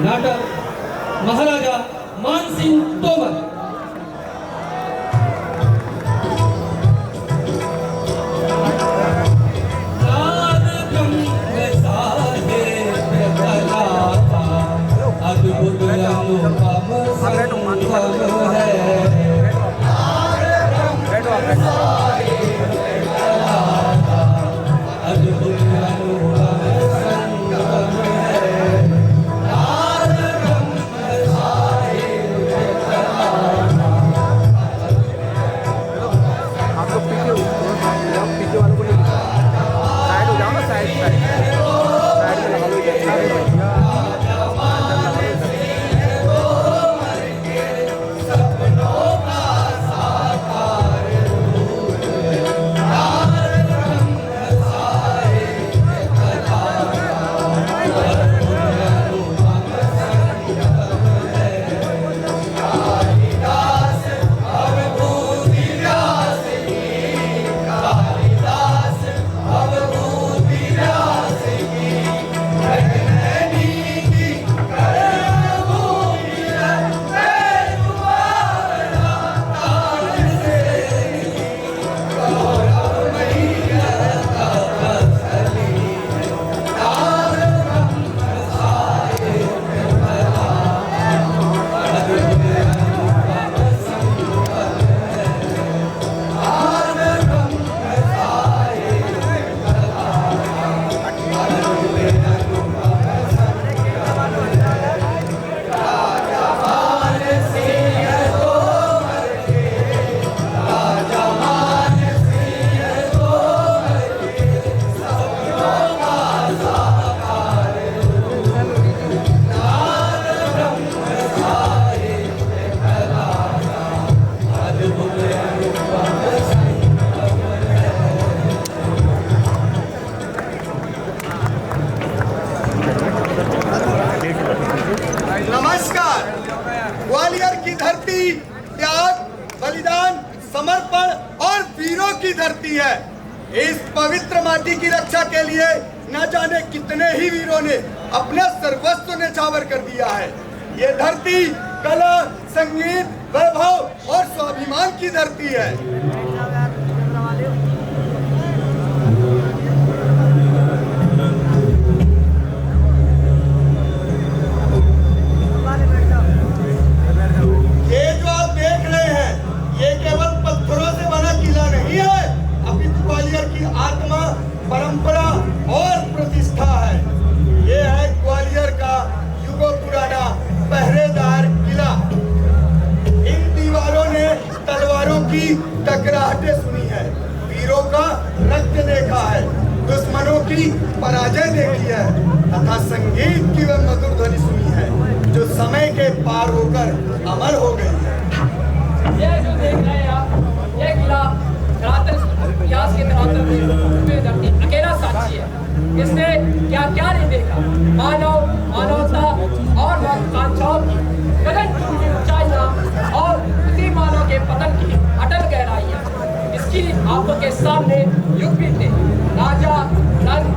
नाटक महाराजा मानसिंह तोमर। अद्भुत अनुपम संगम है ग्वालियर की धरती त्याग, बलिदान, समर्पण और वीरों की धरती है। इस पवित्र माटी की रक्षा के लिए न जाने कितने ही वीरों ने अपने सर्वस्व न्यौछावर कर दिया है। ये धरती कला, संगीत, वैभव और स्वाभिमान की धरती है। आत्मा, परंपरा और प्रतिष्ठा है। ये है ग्वालियर का युगों पुराना पहरेदार किला। इन दीवारों ने तलवारों की टकराहटें सुनी है, वीरों का रक्त देखा है, दुश्मनों की पराजय देखी है तथा संगीत की वह मधुर ध्वनि सुनी है जो समय के पार होकर अमर हो गई है। ये जो देख रहे हैं आप, ये किला इतिहास के अकेला साक्षी है। इसने क्या क्या नहीं देखा, मानव, मानवता और महत्वाकांक्षाओं की गगन चुंबी ऊंचाइयां और उसी मानव के पतन की अटल गहराइयां। इसकी आंखों के सामने युग बीते, राजा, रंग,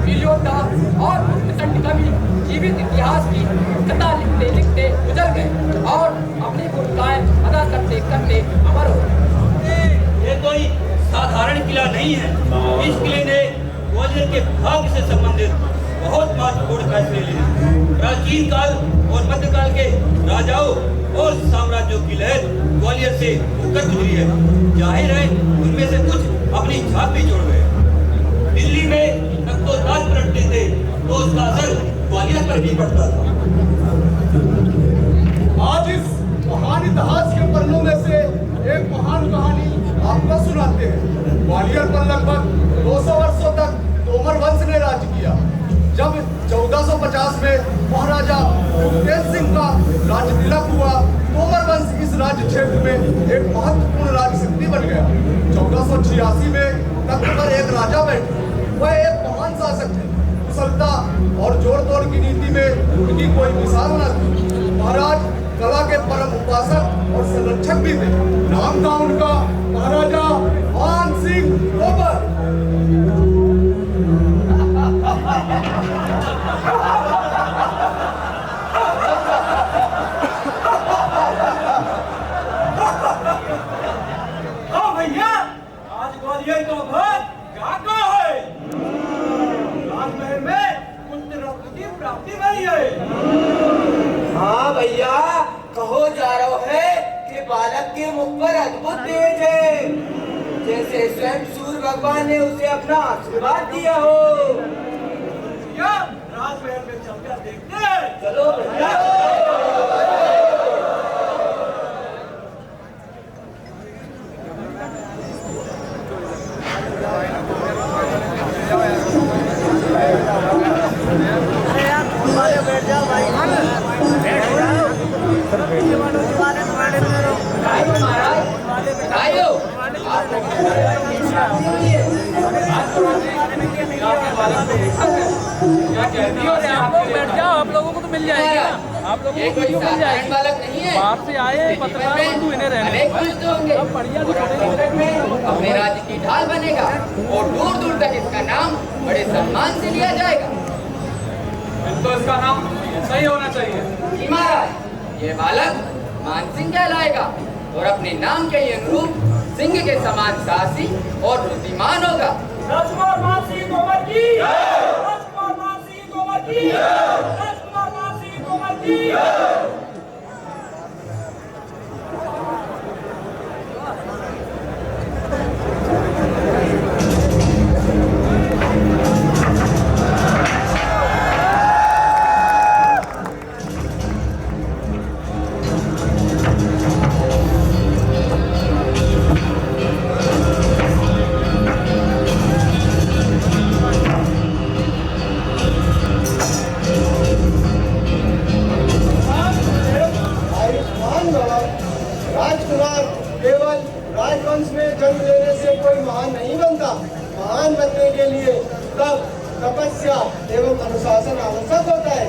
वीर योद्धा और उत्तंड कवि जीवित इतिहास की कथा लिखते लिखते गुजर गए और अपनी भूमिकाएं अदा करते करते अमर हो गए। ये कोई साधारण किला नहीं है। इस किले ने ग्वालियर के भाग्य से संबंधित बहुत महत्वपूर्ण फैसले लिए। प्राचीन काल और मध्यकाल के राजाओं और साम्राज्यों की लहर ग्वालियर से होकर गुजरी है। जाहिर है उनमें से कुछ अपनी छाप भी जोड़ गए। दिल्ली में तख्तो ताज पलटते थे तो उसका असर ग्वालियर पर भी पड़ता था। आज इस महान इतिहास के पन्नों में से एक महान कहानी आपको सुनाते हैं। ग्वालियर पर लगभग 200 वर्षों तक तोमर वंश ने राज किया। जब 1450 में महाराजा युगतेज सिंह का राज तिलक हुआ, तोमर वंश इस राज्य क्षेत्र में एक महत्वपूर्ण राज्य शक्ति बन गया। 1486 में तख्त पर एक राजा बैठे। वह एक महान शासक थे। कुशलता और जोड़ तोड़ की नीति में उनकी कोई मिसाल न थी। महाराज कला के परम उपासक और संरक्षक भी थे। नाम था उनका महाराजा मानसिंह तोमर। नहीं है? हाँ भैया, कहो जा रहा है कि बालक के मुख पर अद्भुत तेज है, जैसे स्वयं सूर्य भगवान ने उसे अपना आशीर्वाद दिया हो। या राजमहल में चलकर देखते हैं। चलो भैया। आप लोग बैठ जाओ, आप लोगों को तो मिल जाएगा, आप लोगों को वीडियो मिल जाएगी। बाहर से आए पत्रकार बंधु इन्हें रहने अब बढ़िया अपने राज्य की ढाल बनेगा और दूर दूर तक इसका नाम बड़े सम्मान से लिया जाएगा। तो इसका नाम सही होना चाहिए। जी महाराज, ये बालक मानसिंह कहलाएगा और अपने नाम के अनुरूप सिंह के समान साहसी और बुद्धिमान होगा। राजकुमार मानसिंह तोमर की, राजकुमार मानसिंह तोमर की, राजकुमार मानसिंह तोमर की। राजकुमार केवल राजवंश में जन्म लेने से कोई महान नहीं बनता। महान बनने के लिए तप, तपस्या एवं अनुशासन आवश्यक होता है।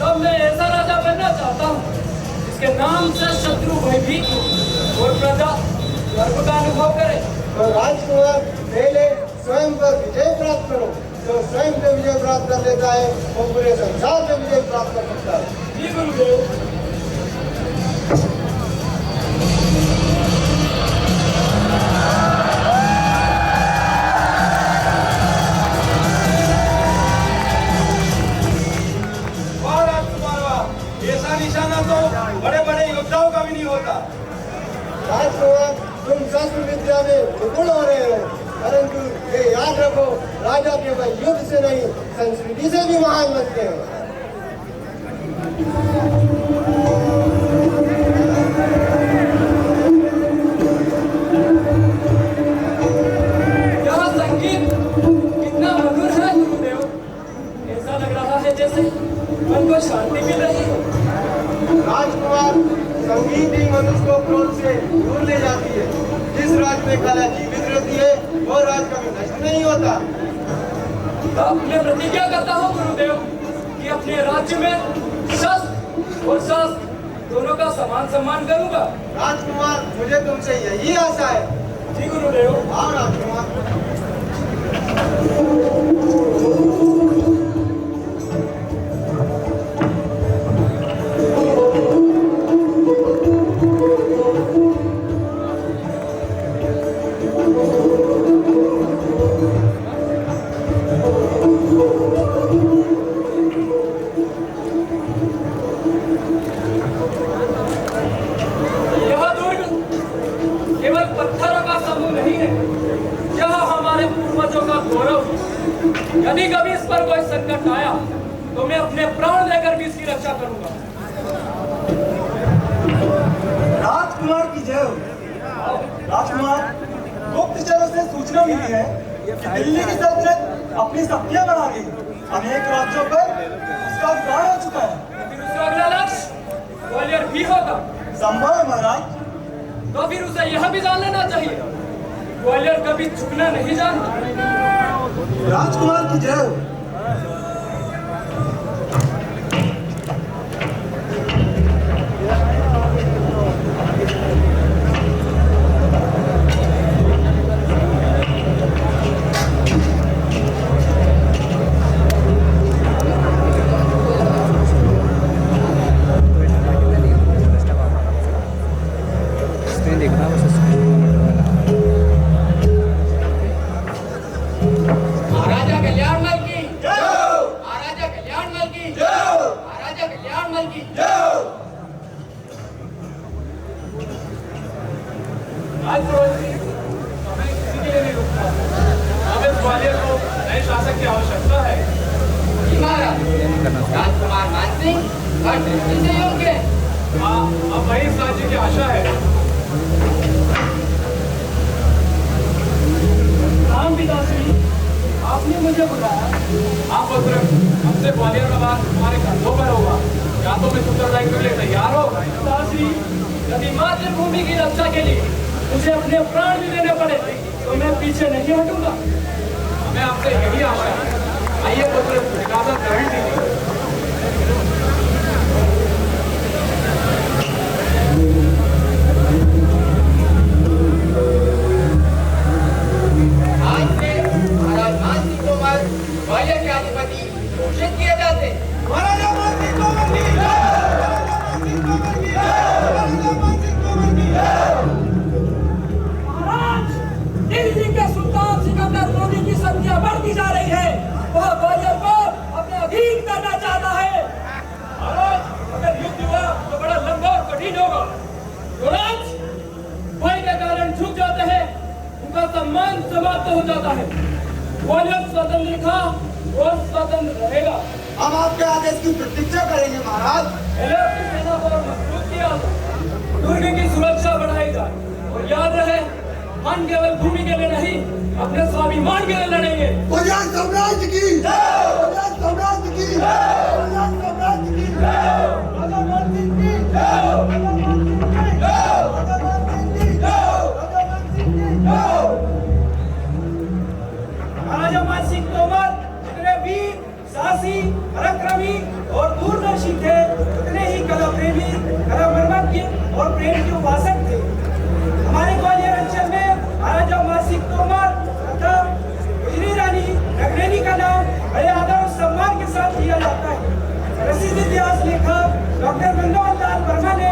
तब मैं ऐसा राजा बनना चाहता हूँ जिसके नाम से शत्रु भयभीत हो और प्रजा गर्व का अनुभव करे। तो राजकुमार पहले स्वयं पर विजय प्राप्त करो। जो स्वयं पे विजय प्राप्त कर लेता है वो पूरे संसार पे विजय प्राप्त कर सकता है। जी गुरुदेव। ऐसा निशाना तो बड़े बड़े योद्धाओं का भी नहीं होता। राजकुमार, तुम शस्त्र विद्या में निपुण हो रहे हो, परंतु ये याद रखो, राजा केवल युद्ध से नहीं संस्कृति से भी महान बनते हैं। यह संगीत कितना मधुर है गुरुदेव। ऐसा लग रहा है जैसे मन को शांति मिल रही है। राजकुमार, संगीत ही मनुष्य को क्रोध से दूर ले जाती है। जिस राज में कला जीवित रहती है वो राज कभी नष्ट नहीं होता। अब मैं प्रतिज्ञा करता हूँ गुरुदेव कि अपने राज्य में शस्त्र और शास्त्र दोनों का समान सम्मान करूंगा। राजकुमार, मुझे तुमसे यही आशा है। जी गुरुदेव। हाँ राजकुमार। यदि कभी इस पर कोई संकट आया तो मैं अपने प्राण लेकर भी इसकी रक्षा करूंगा। राजकुमार की जय हो। राजकुमार, गुप्तचरों से सूचना मिली है कि दिल्ली की सल्तनत अपनी शक्तियां बढ़ा गई। अनेक राज्यों पर उसका अधिकार हो चुका है। फिर उसका अगला लक्ष्य ग्वालियर भी होगा। संभव है महाराज। तो फिर उसे यह भी जान लेना चाहिए ग्वालियर कभी झुकना नहीं जानता। राजकुमार की जय हो। महाराजा कल्याण मल की मल की महाराजा कल्याण मल की हमें किसी के लिए नहीं रुकना। हमें ग्वालियर को नए शासक की आवश्यकता है। जी महाराज, राजकुमार मानसिंह हर दृष्टि से योग्य है। हाँ, अब वही इस राज्य की आशा है। राम पिताश्री, आपने मुझे बुलाया। हाँ पुत्र, हमसे ग्वालियर का बात तुम्हारे कंधों पर होगा। या तो मैं उत्तरदायित्व के लिए तैयार हो। पिताश्री, यदि मातृभूमि की रक्षा के लिए मुझे अपने प्राण भी देने पड़े तो मैं पीछे नहीं हटूंगा। हमें आपसे यही आशा है। आइए पुत्र, इजाजत ग्रहण कीजिए। आज से महाराज मानसिंह तोमर ग्वालियर के अधिपति घोषित किए जाते। महाराजा मानसिंह तोमर की जय! महाराजा मानसिंह तोमर की जय! महाराजा मानसिंह तोमर की जय! महाराज, दिल्ली के सुल्तान सिकंदर लोदी की संख्या बढ़ती जा रही है। वह ग्वालियर को अपने अधीन करना चाहता है। महाराज, अगर युद्ध हुआ तो बड़ा लंबा और कठिन होगा। युवराज, भय के कारण झुक जाते हैं, उनका सम्मान समाप्त हो जाता है। ग्वालियर स्वतंत्र था, वो स्वतंत्र रहेगा। हम आपके आदेश की प्रतीक्षा करेंगे महाराज। पहले अपनी सेना को मजबूत किया, दुर्ग की सुरक्षा बढ़ाई जाए। और याद रहे, हम केवल भूमि के लिए नहीं, अपने स्वाभिमान के लिए लड़ेंगे। गुजरात साम्राज्य की जय! गुजरात साम्राज्य की जय! गुजरात साम्राज्य की जय! राजा मानसिंह की जय! राजा मानसिंह की जय! राजा मानसिंह की जय! राजा मानसिंह की जय! महाराजा मानसिंह तोमर जितने वीर, साहसी, पराक्रमी और दूरदर्शी थे, उतने ही कला प्रेमी, कला मर्मज्ञ और प्रेम के उपासक थे। हमारे ग्वालियर अंचल में महाराजा मानसिंह तोमर तथा गुजरी रानी नगरेनी का नाम बड़े आदर और सम्मान के साथ लिया जाता है। प्रसिद्ध इतिहास लेखक डॉक्टर मनोहर लाल वर्मा ने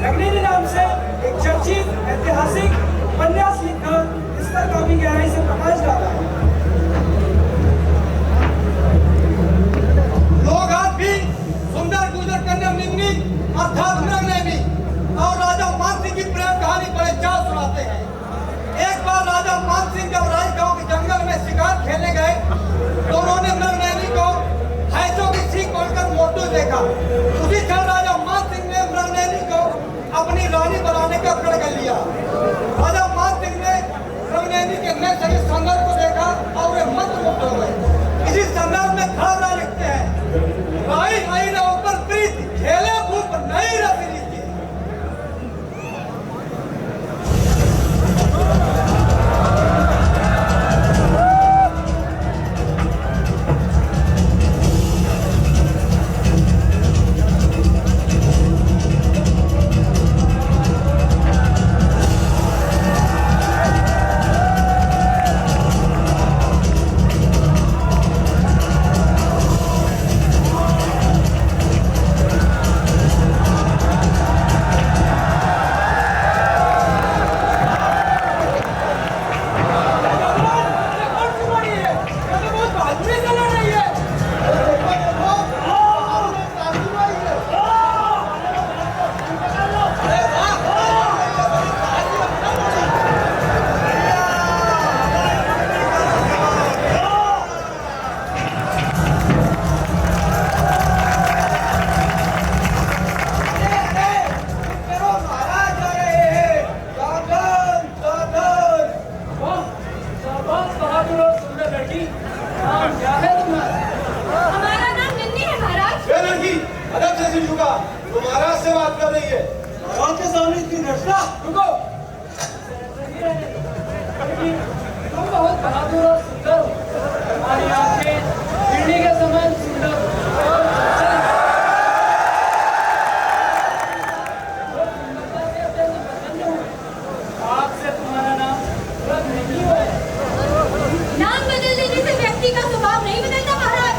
नगरेनी नाम से एक चर्चित ऐतिहासिक उपन्यास लिखा, इस पर काफी गहराई से प्रकाश डाला है। लोग आज भी सुंदर गुजर कन्या निम्नी अर्थात नगनैनी और राजा मानसिंह की प्रेम कहानी बड़े चाव सुनाते हैं। एक बार राजा मानसिंह जब राजगांव के जंगल में शिकार खेलने गए तो उन्होंने नगनैनी को भैंसों की सीख पड़कर मोटू देखा। उसी क्षण राजा मानसिंह ने नगनैनी को अपनी रानी बनाने का प्रण कर लिया। राजा मानसिंह ने नगनैनी के नए सही संघर्ष को देखा और वे मंत्रमुग्ध हो गए। इसी संदर्भ में खड़ा लिखते हैं, आई आई ना ऊपर प्रीति खेले भूप नहीं रही रीति। तुम बहुत बहादुर और सुंदर हो। तुम्हारी आंखें हिरणी के समान सुंदर और सुंदरता से अत्यंत प्रसन्न हूँ। आपसे तुम्हारा नाम रद्द नहीं हुआ है। नाम बदल देने से व्यक्ति का स्वभाव नहीं बदलता महाराज।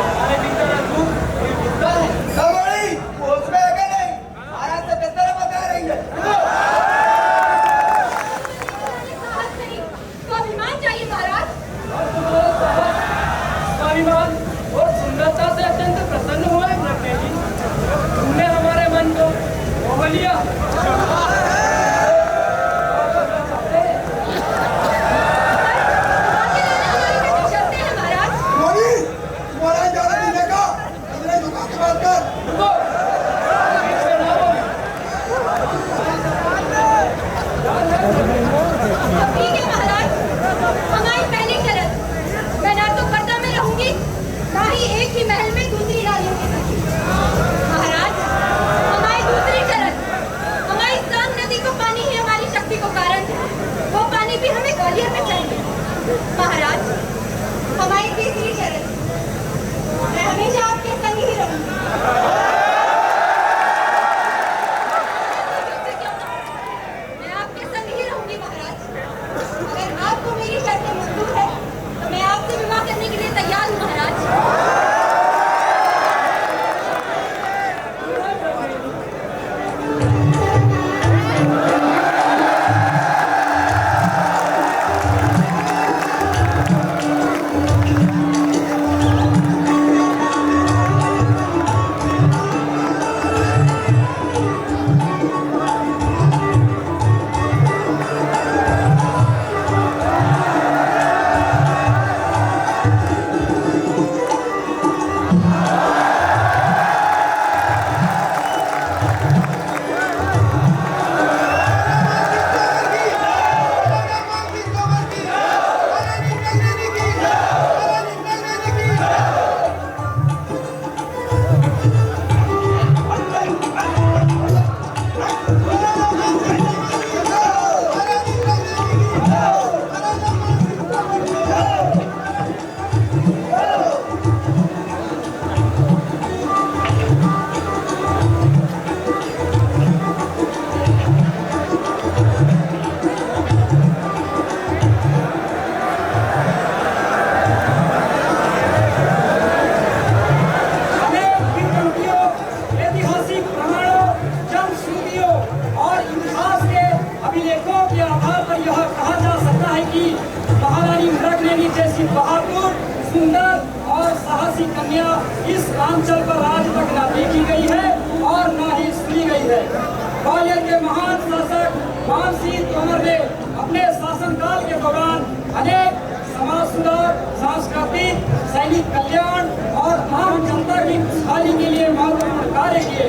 हमारे भीतर अद्भुत निर्भीकता है। सबड़ी उसमें है कि नहीं? महाराज से बेहतर बता रही है। साहस नहीं, स्वाभिमान चाहिए महाराज। और तुम्हारा बुद्धिमान और सुंदरता से अत्यंत प्रसन्न हुए रखने जी। तुमने हमारे मन को मोह लिया। ठीक है महाराज, हमारी पहली शर्त, मैं ना तो पर्दा में रहूंगी, ना ही एक ही महल में दूसरी रानियों के साथ। महाराज, हमारी दूसरी शर्त, हमारी सांग नदी को पानी ही हमारी शक्ति को कारण है, वो पानी भी हमें ग्वालियर में चाहिए। महाराज, हमारी तीसरी शर्त, मैं हमेशा आपके संग ही रहूंगी। मैं आपके संग ही रहूंगी महाराज। अगर आपको मेरी शर्तें मंजूर है तो मैं आपसे विवाह करने के लिए तैयार हूँ महाराज। बहादुर, सुंदर और साहसी कन्या इस रामचल पर आज तक न देखी गई है और न ही सुनी गई है। ग्वालियर के महान शासक मानसिंह तोमर ने अपने शासनकाल के दौरान अनेक समाज सुधार, सांस्कृतिक, सैनिक कल्याण और आम जनता की खुशहाली के लिए महत्वपूर्ण कार्य किए।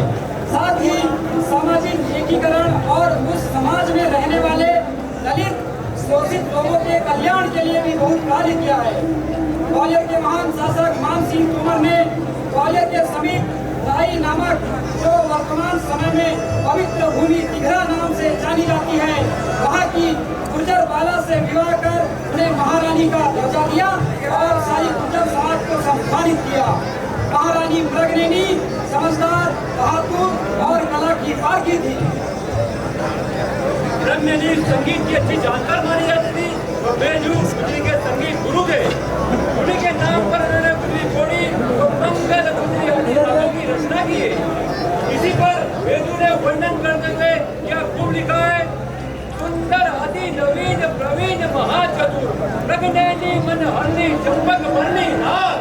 साथ ही सामाजिक एकीकरण और उस समाज में रहने वाले दलित शोषित लोगों के कल्याण के लिए भी बहुत कार्य किया है। ग्वालियर के महान शासक मानसिंह तोमर ने ग्वालियर के समीप राई नामक, जो वर्तमान समय में पवित्र भूमि तिघरा नाम से जानी जाती है, वहाँ की गुर्जर बाला से विवाह कर उन्हें महारानी का दर्जा दिया और सारी गुर्जर समाज को सम्मानित किया। महारानी मृगनयनी समझदार, बहादुर और कला की पारखी थी। मृगनयनी संगीत की अच्छी जानकार मानी जाती थी। वो बेजू जी के संगीत गुरु थे। उन्हीं के नाम पर उन्होंने गुजरी कोड़ी और मंगल गुजरी आदि रागों की रचना की है। इसी पर बेजू ने वर्णन करते हुए क्या खूब लिखा है, सुंदर अति नवीन प्रवीण महाचतुर मृगनयनी मन हरनी चंपक बरनी नाथ।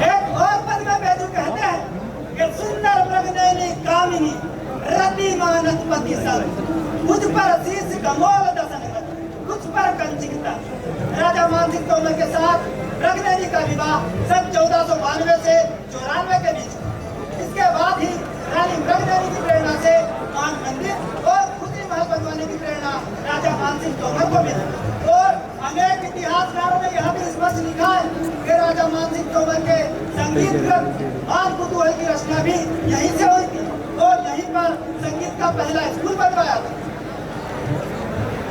एक और पद में बेजू कहते हैं कि सुंदर मृगनयनी कामिनी रति मानसपति सब, मुझ पर शीश कमोल दसन कुछ पर कंचिकता। राजा मानसिंह तोमर के साथ मृगनयनी का विवाह सन 1492 से 94 के बीच। इसके बाद ही रानी मृगनयनी की प्रेरणा से मान मंदिर और खुदी महल बनवाने की प्रेरणा राजा मानसिंह तोमर को मिली। और अनेक इतिहासकारों ने यह भी स्पष्ट लिखा है कि राजा मानसिंह तोमर के संगीत मान कुतूहल की रचना भी यहीं से हुई थी और यहीं पर संगीत का पहला स्कूल बनवाया था।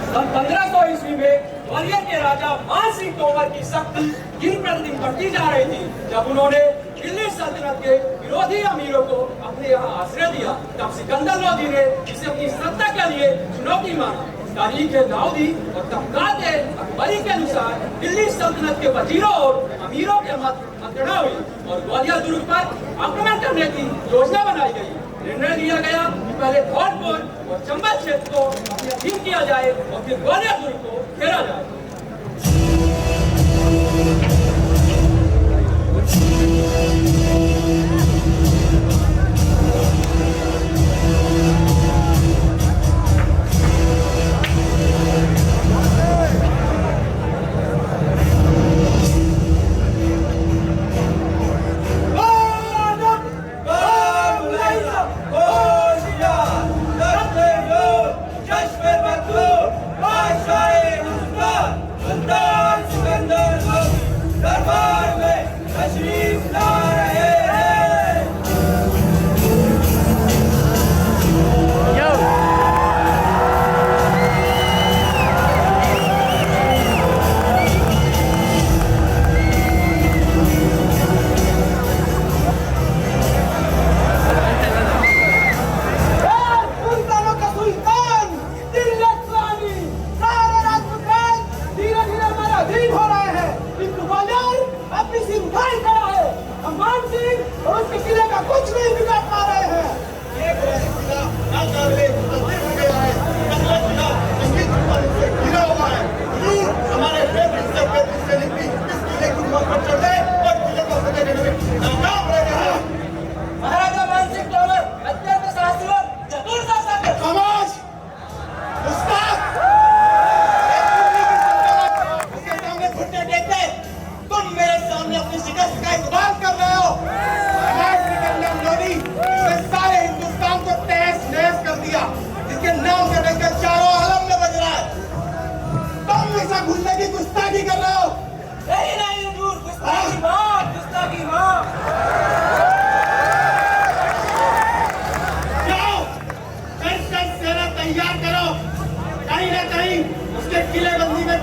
सन 1500 ईस्वी में ग्वालियर के राजा मानसिंह तोमर की शक्ति दिन प्रतिदिन बढ़ती जा रही थी। जब उन्होंने दिल्ली सल्तनत के विरोधी अमीरों को अपने यहाँ आश्रय दिया, तब सिकंदर लोदी ने इसे अपनी सत्ता के लिए चुनौती माना। तारीख दाऊदी और तबकात अकबरी के अनुसार दिल्ली सल्तनत के वजीरों और अमीरों के मंत्रणा हुई और ग्वालियर दुर्ग पर आक्रमण करने की योजना बनाई गई। निर्णय लिया गया कि पहले धौलपुर और चंबल क्षेत्र को अपने अधीन किया जाए और फिर ग्वालियर दुर्ग को घेरा जाए।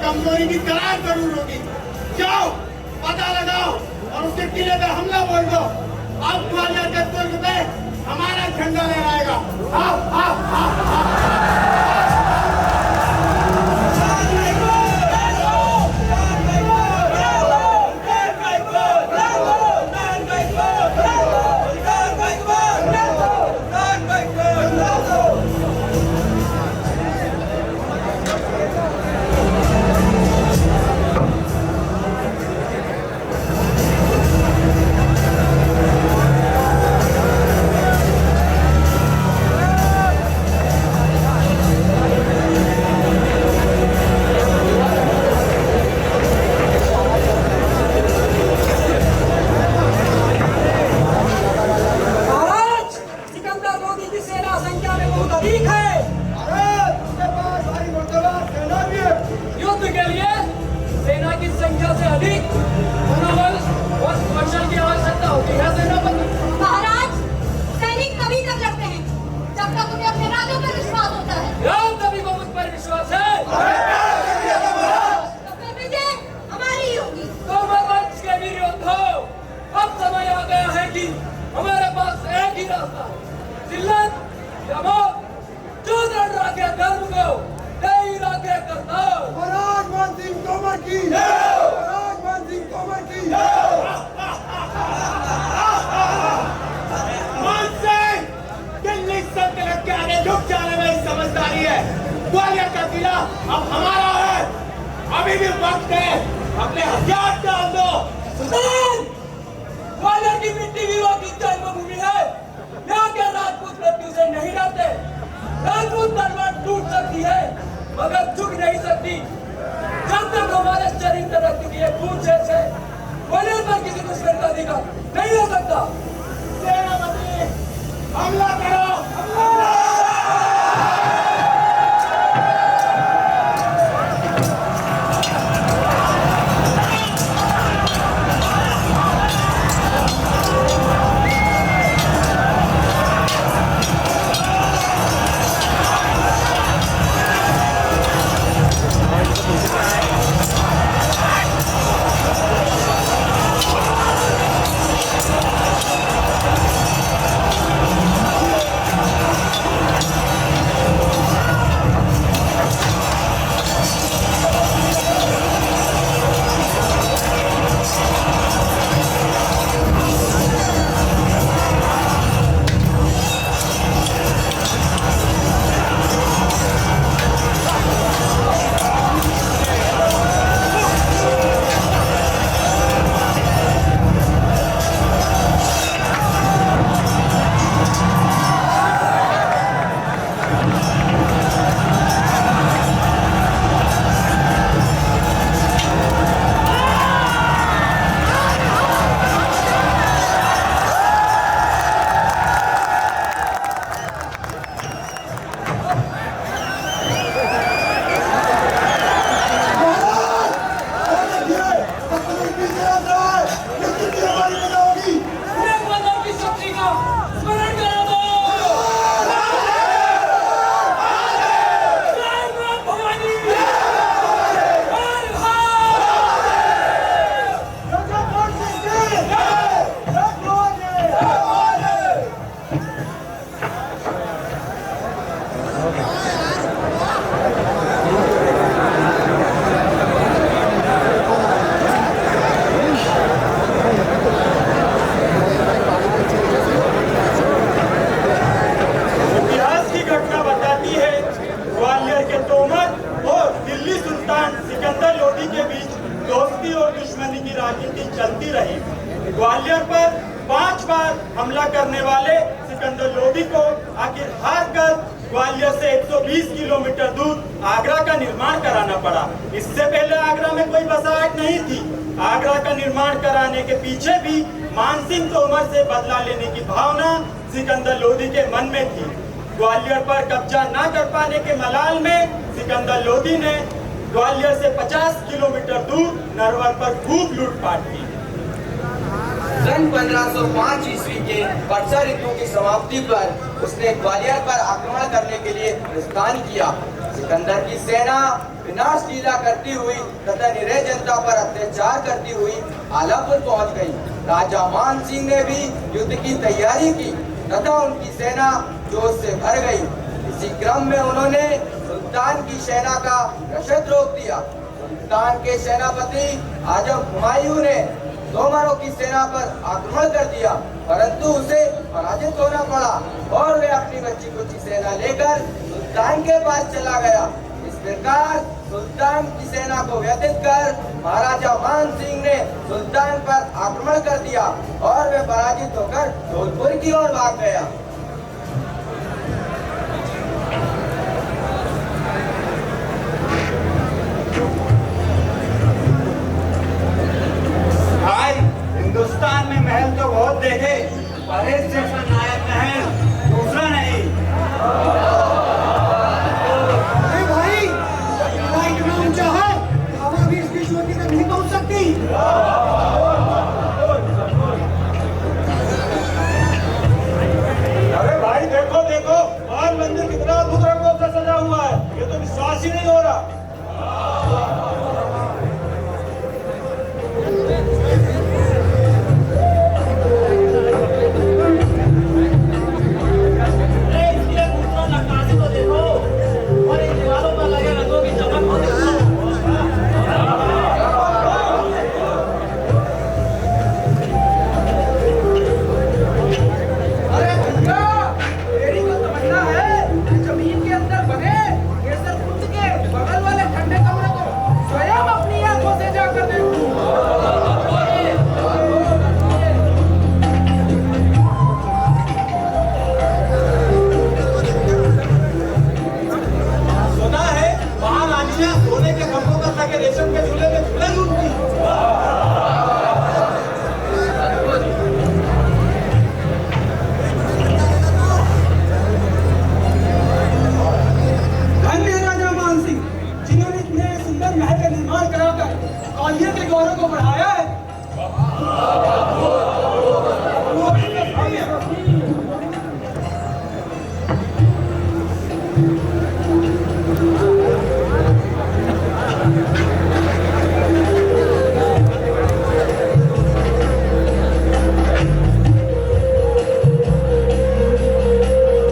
कमजोरी की करार जरूर होगी। जाओ पता लगाओ और उसके किले पे हमला बोल दो। अब ग्वालियर के दुर्ग पे हमारा झंडा लहराएगा। हाँ हाँ हाँ हाँ। ग्वालियर का किला अब हमारा है। अभी भी वक्त है, अपने हथियार डाल दो। सुल्तान, ग्वालियर की मिट्टी वीरों की जन्मभूमि है। यहाँ के राजपूत मृत्यु से नहीं डरते। राजपूत तलवार टूट सकती है मगर झुक नहीं सकती। जब तक हमारे शरीर में रक्त की खून से ग्वालियर पर किसी दुश्मन का अधिकार नहीं हो सकता। सेनापति हमला करो, हमला! उनकी चलती रही। ग्वालियर पर 5 बार हमला करने वाले सिकंदर लोदी को आखिर हार कर ग्वालियर से 120 किलोमीटर दूर आगरा का निर्माण कराना पड़ा। इससे पहले आगरा में कोई बसाहट नहीं थी। आगरा का निर्माण कराने के पीछे भी मानसिंह तोमर से बदला लेने की भावना सिकंदर लोदी के मन में थी। ग्वालियर पर कब्जा न कर पाने के मलाल में सिकंदर लोदी ने ग्वालियर से 50 किलोमीटर दूर नरवर पर खूब लूटपाट की। सन 1505 ईस्वी के वर्षा ऋतु की समाप्ति पर उसने ग्वालियर पर आक्रमण करने के लिए प्रस्थान किया। सिकंदर की सेना विनाश लीला करती हुई तथा निरीह जनता पर अत्याचार करती हुई आलापुर पहुंच गई। राजा मान सिंह ने भी युद्ध की तैयारी की तथा उनकी सेना जोश से भर गई। इसी क्रम में उन्होंने सुल्तान की सेना का रसद रोक दिया। सुल्तान के सेनापति आजम हुमायूं ने तोमरों की सेना पर आक्रमण कर दिया, परंतु उसे पराजित होना पड़ा और वे अपनी बच्ची कुची सेना लेकर सुल्तान के पास चला गया। इस प्रकार सुल्तान की सेना को व्यथित कर महाराजा मान सिंह ने सुल्तान पर आक्रमण कर दिया और वे पराजित होकर धौलपुर की ओर भाग गया। भाई, हिंदुस्तान में महल तो बहुत देखे, पर इस जैसा